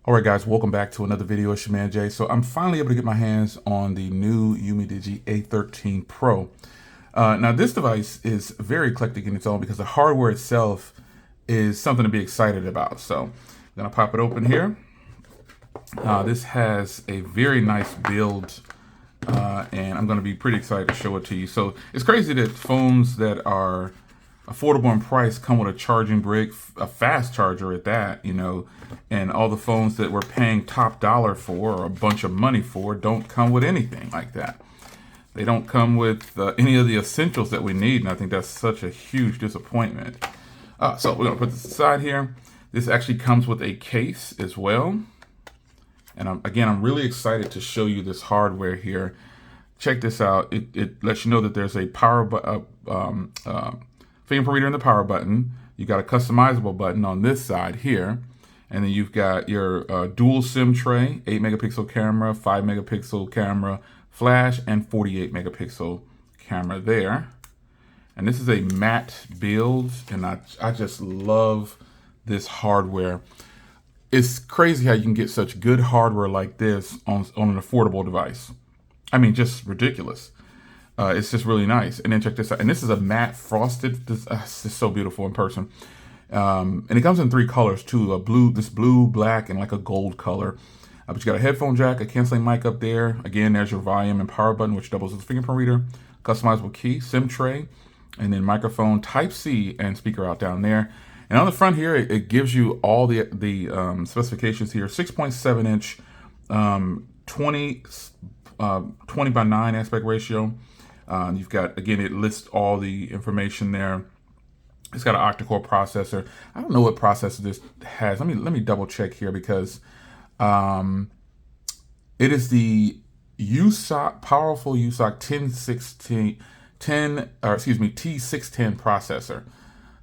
All right, guys, welcome back to another video. It's your man Jay. So I'm finally able to get my hands on the new UMIDIGI A13 Pro. Now this device is very eclectic in its own because the hardware itself is something to be excited about. So I'm gonna pop it open here. This has a very nice build, and I'm gonna be pretty excited to show it to you. So it's crazy that phones that are affordable in price come with a charging brick, a fast charger at that, and all the phones that we're paying top dollar for or a bunch of money for don't come with anything like that. They don't come with any of the essentials that we need, and I think that's such a huge disappointment. So we're gonna put this aside here. This actually comes with a case as well. And I'm really excited to show you this hardware here. Check this out. It lets you know that there's a fingerprint reader in the power button. You got a customizable button on this side here. And then you've got your dual SIM tray, 8 megapixel camera, 5 megapixel camera, flash, and 48 megapixel camera there. And this is a matte build, and I just love this hardware. It's crazy how you can get such good hardware like this on an affordable device. I mean, just ridiculous. It's just really nice. And then check this out. And this is a matte frosted. This is so beautiful in person. And it comes in 3 colors too: this blue, black, and like a gold color. But you got a headphone jack, a canceling mic up there. Again, there's your volume and power button, which doubles as a fingerprint reader. Customizable key, SIM tray, and then microphone, Type-C, and speaker out down there. And on the front here, it gives you all the specifications here: 6.7 inch, 20 by 9 aspect ratio. You've got, again, it lists all the information there. It's got an Octa-Core processor. I don't know what processor this has. Let me double check here, because it is the powerful USOC T610 processor.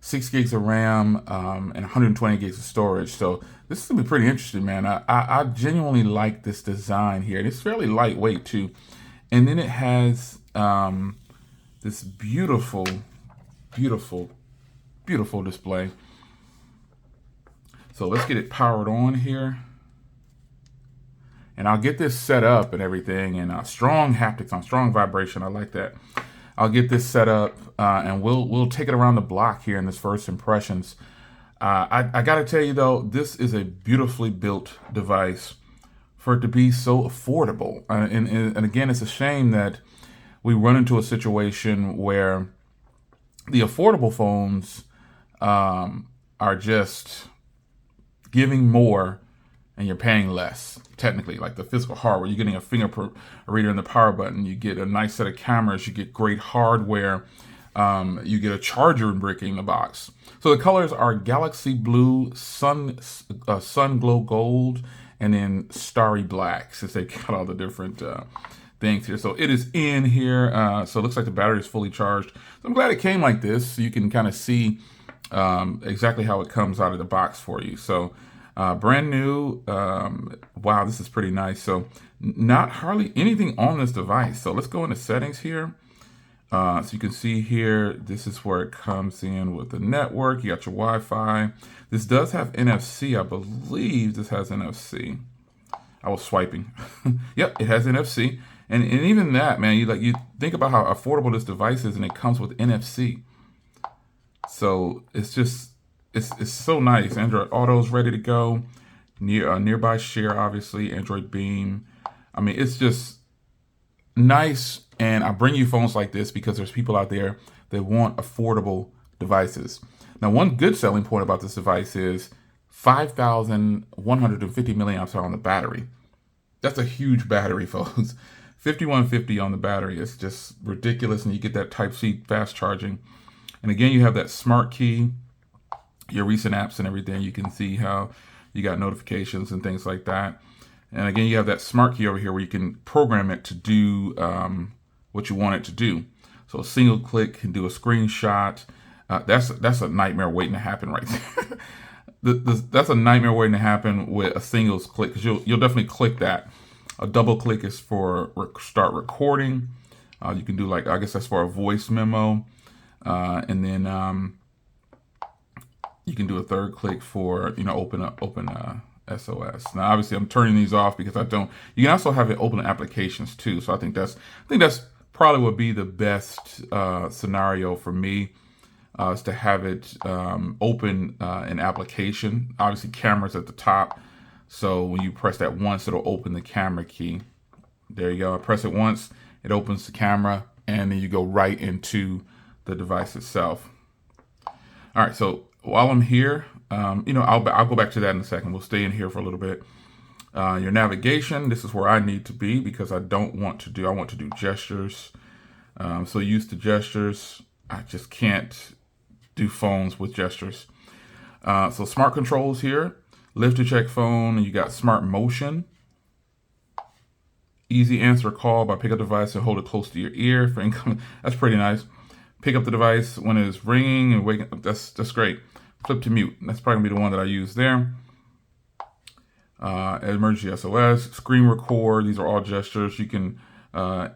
6 gigs of RAM and 120 gigs of storage. So this is gonna be pretty interesting, man. I genuinely like this design here. And it's fairly lightweight too. And then it has this beautiful display. So let's get it powered on here. And I'll get this set up and everything, and strong haptics on strong vibration. I like that. I'll get this set up and we'll take it around the block here in this first impressions. I gotta tell you though, this is a beautifully built device for it to be so affordable. And again, it's a shame that we run into a situation where the affordable phones are just giving more and you're paying less. Technically, like the physical hardware, you're getting a fingerprint reader in the power button, you get a nice set of cameras, you get great hardware, you get a charger brick in the box. So the colors are Galaxy Blue, Sun Glow Gold, and then Starry Black, since they got all the different things here. So it is in here. So it looks like the battery is fully charged. So I'm glad it came like this, so you can kind of see exactly how it comes out of the box for you. So brand new. Wow, this is pretty nice. So not hardly anything on this device. So let's go into settings here. So you can see here, this is where it comes in with the network. You got your Wi-Fi. This does have NFC. I believe this has NFC. I was swiping. Yep, it has NFC. And even that, man, you think about how affordable this device is, and it comes with NFC. So it's just, it's so nice. Android Auto is ready to go. Nearby Share, obviously. Android Beam. I mean, it's just nice. And I bring you phones like this because there's people out there that want affordable devices. Now, one good selling point about this device is 5,150 milliamps on the battery. That's a huge battery, folks. 5150 on the battery is just ridiculous. And you get that Type-C fast charging. And again, you have that smart key, your recent apps and everything. You can see how you got notifications and things like that. And again, you have that smart key over here where you can program it to do what you want it to do. So a single click can do a screenshot. That's a nightmare waiting to happen right there. That's a nightmare waiting to happen with a single click, because you'll definitely click that. A double click is for start recording. You can do, like, I guess that's for a voice memo. And then you can do a third click for, open SOS. Now, obviously, I'm turning these off because I don't. You can also have it open in applications too. So I think that's probably would be the best scenario for me, is to have it open in application. Obviously, camera's at the top. So when you press that once, it'll open the camera key. There you go. I press it once, it opens the camera, and then you go right into the device itself. All right, so while I'm here, I'll go back to that in a second. We'll stay in here for a little bit. Your navigation, this is where I need to be because I want to do gestures. I'm so used to gestures, I just can't do phones with gestures. So smart controls here, lift to check phone, and you got smart motion. Easy answer call by pick up the device and hold it close to your ear for incoming. That's pretty nice. Pick up the device when it is ringing and waking up. That's great. Flip to mute. That's probably gonna be the one that I use there. Emergency SOS, screen record. These are all gestures. You can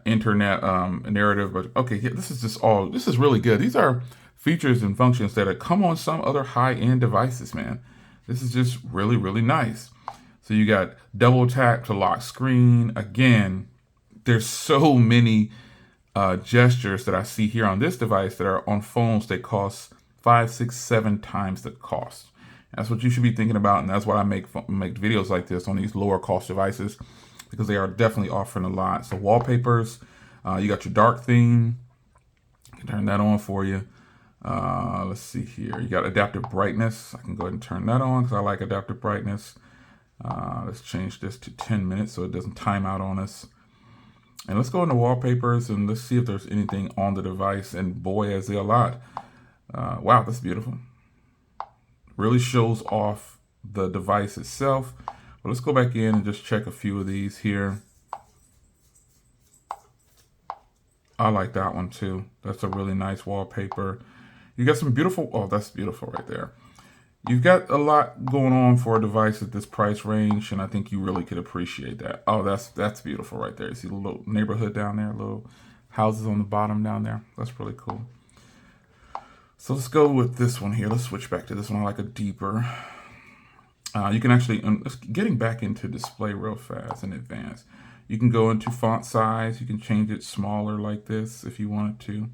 internet narrative, but okay, yeah, this is really good. These are features and functions that come on some other high-end devices, man. This is just really, really nice. So you got double tap to lock screen. Again, there's so many gestures that I see here on this device that are on phones that cost 5, 6, 7 times the cost. That's what you should be thinking about, and that's why I make videos like this on these lower cost devices, because they are definitely offering a lot. So wallpapers, you got your dark theme. I can turn that on for you. Let's see here. You got adaptive brightness. I can go ahead and turn that on because I like adaptive brightness. Let's change this to 10 minutes so it doesn't time out on us. And let's go into wallpapers and let's see if there's anything on the device. And boy, is there a lot. Wow, that's beautiful. Really shows off the device itself. But let's go back in and just check a few of these here. I like that one too. That's a really nice wallpaper. You got some beautiful, oh, that's beautiful right there. You've got a lot going on for a device at this price range, and I think you really could appreciate that. Oh, that's beautiful right there. You see the little neighborhood down there, little houses on the bottom down there. That's really cool. So let's go with this one here. Let's switch back to this one. I like a deeper. You can actually, getting back into display real fast in advance. You can go into font size. You can change it smaller like this if you wanted to.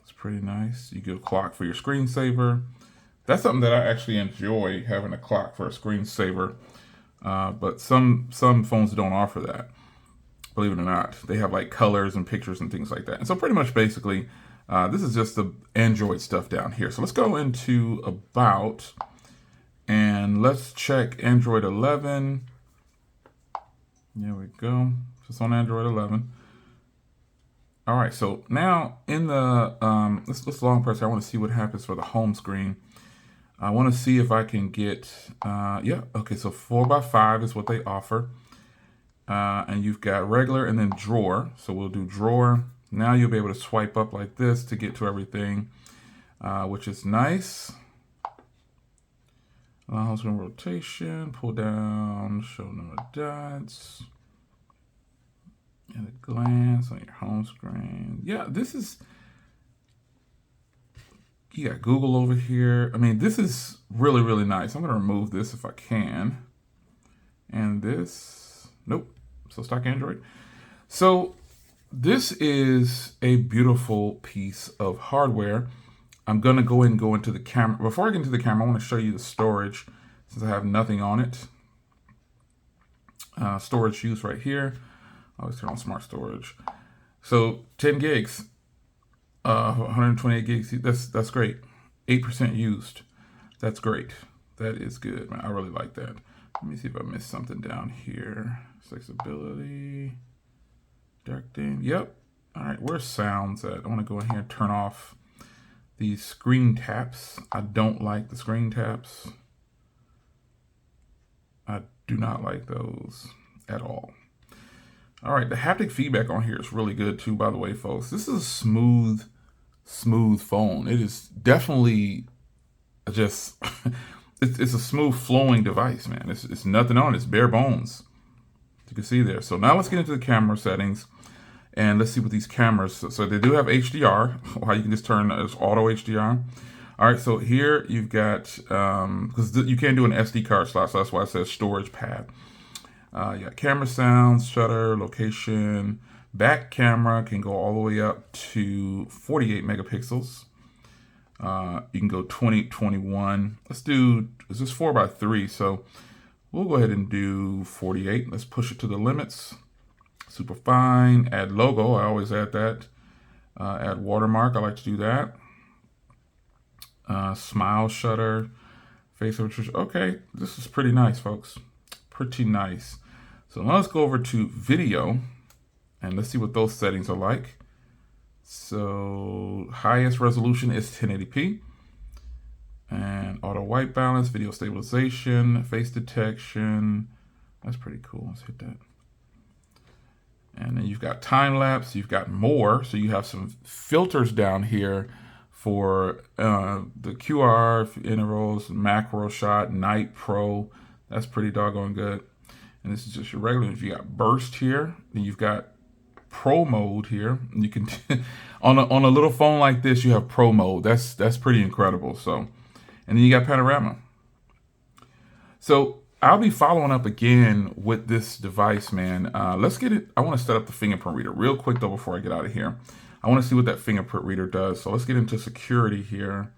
It's pretty nice. You get a clock for your screensaver. That's something that I actually enjoy, having a clock for a screensaver. But some phones don't offer that, believe it or not. They have like colors and pictures and things like that. And so pretty much basically, this is just the Android stuff down here. So let's go into About, and let's check Android 11. There we go. It's on Android 11. All right, so now in the, let's long press. I want to see what happens for the home screen. I want to see if I can get, yeah, okay, so 4x5 is what they offer. And you've got regular and then drawer. So we'll do drawer. Now you'll be able to swipe up like this to get to everything, which is nice. Home screen rotation, pull down, show number of dots. At a glance on your home screen. Yeah, this is, you got Google over here. I mean, this is really, really nice. I'm going to remove this if I can. And this, nope. So stock Android. So this is a beautiful piece of hardware. I'm going to go ahead and go into the camera. Before I get into the camera, I want to show you the storage since I have nothing on it. Storage use right here. I always turn on smart storage. So 10 gigs. 128 gigs, that's great. 8% used. That's great. That is good, man. I really like that. Let me see if I missed something down here. Flexibility. Dark theme. Yep. All right, where's sounds at? I want to go in here and turn off these screen taps. I don't like the screen taps. I do not like those at all. All right, the haptic feedback on here is really good too, by the way, folks. This is a smooth phone. It is definitely just, it's a smooth flowing device, man. It's nothing on it, it's bare bones. You can see there. So now let's get into the camera settings and let's see what these cameras, so they do have HDR, how you can just turn as auto HDR. All right, so here you've got, because you can't do an SD card slot, so that's why it says storage pad. You got camera sounds, shutter, location, back camera can go all the way up to 48 megapixels. You can go 20, 21. Let's do, is this 4x3? So we'll go ahead and do 48. Let's push it to the limits. Super fine, add logo, I always add that. Add watermark, I like to do that. Smile shutter, face overtrusion. Okay, this is pretty nice, folks. Pretty nice. So now let's go over to video and let's see what those settings are like. So highest resolution is 1080p. And auto white balance, video stabilization, face detection. That's pretty cool. Let's hit that. And then you've got time lapse, you've got more. So you have some filters down here for the QR intervals, macro shot, night pro. That's pretty doggone good. And this is just your regular. If you got burst here, then you've got pro mode here. You can on a little phone like this, you have pro mode. That's pretty incredible. So, and then you got panorama. So I'll be following up again with this device, man. Let's get it. I want to set up the fingerprint reader real quick though before I get out of here. I want to see what that fingerprint reader does. So let's get into security here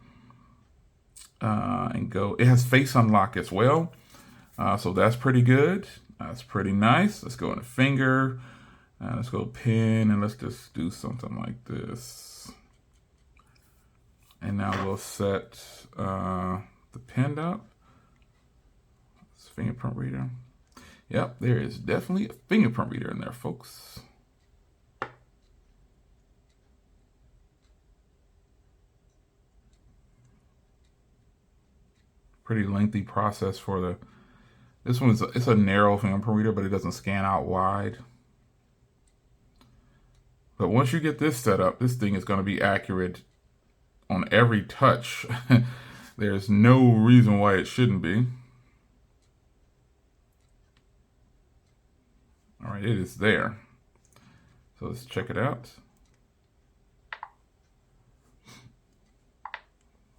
and go. It has face unlock as well. So that's pretty good. That's pretty nice. Let's go into finger. Let's go pin and let's just do something like this. And now we'll set the pin up. It's fingerprint reader. Yep, there is definitely a fingerprint reader in there, folks. Pretty lengthy process for the, this one is, it's a narrow fingerprint reader, but it doesn't scan out wide. But once you get this set up, this thing is going to be accurate on every touch. There's no reason why it shouldn't be. All right, it is there. So let's check it out.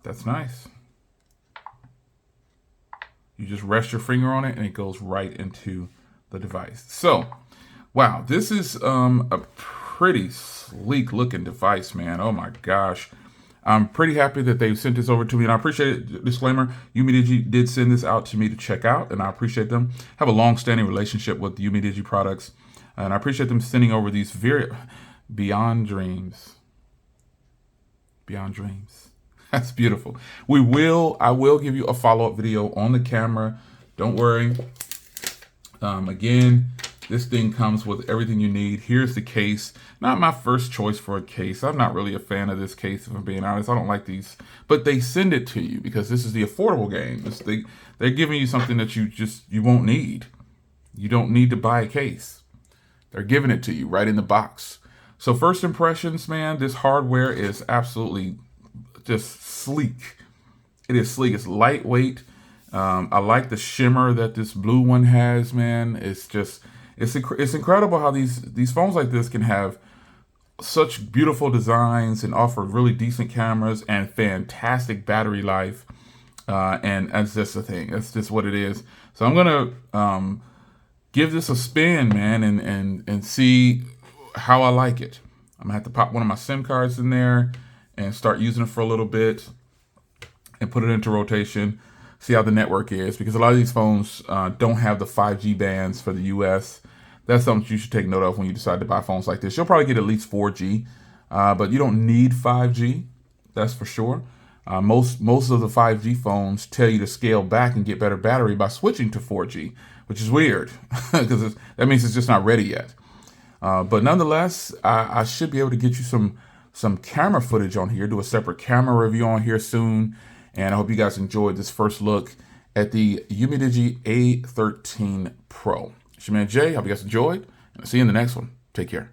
That's nice. You just rest your finger on it and it goes right into the device. So, wow, this is a pretty sleek looking device, man. Oh my gosh. I'm pretty happy that they sent this over to me, and I appreciate it. Disclaimer, UMIDIGI did send this out to me to check out, and I appreciate them. I have a long-standing relationship with UMIDIGI products, and I appreciate them sending over these very beyond dreams. Beyond dreams. That's beautiful. I will give you a follow-up video on the camera. Don't worry. Again, this thing comes with everything you need. Here's the case. Not my first choice for a case. I'm not really a fan of this case, if I'm being honest. I don't like these. But they send it to you because this is the affordable game. They're giving you something that you won't need. You don't need to buy a case. They're giving it to you right in the box. So first impressions, man, this hardware is absolutely just sleek. It is sleek. It's lightweight. I like the shimmer that this blue one has, man. It's incredible how these phones like this can have such beautiful designs and offer really decent cameras and fantastic battery life. And that's just the thing. That's just what it is. So I'm gonna give this a spin, man, and see how I like it. I'm gonna have to pop one of my SIM cards in there and start using it for a little bit and put it into rotation, see how the network is, because a lot of these phones don't have the 5G bands for the US. That's something you should take note of when you decide to buy phones like this. You'll probably get at least 4G, but you don't need 5G, that's for sure. Most of the 5G phones tell you to scale back and get better battery by switching to 4G, which is weird, because that means it's just not ready yet. But nonetheless, I should be able to get you some camera footage on here, do a separate camera review on here soon. And I hope you guys enjoyed this first look at the UMIDIGI A13 Pro. It's your man Jay. Hope you guys enjoyed. And I'll see you in the next one. Take care.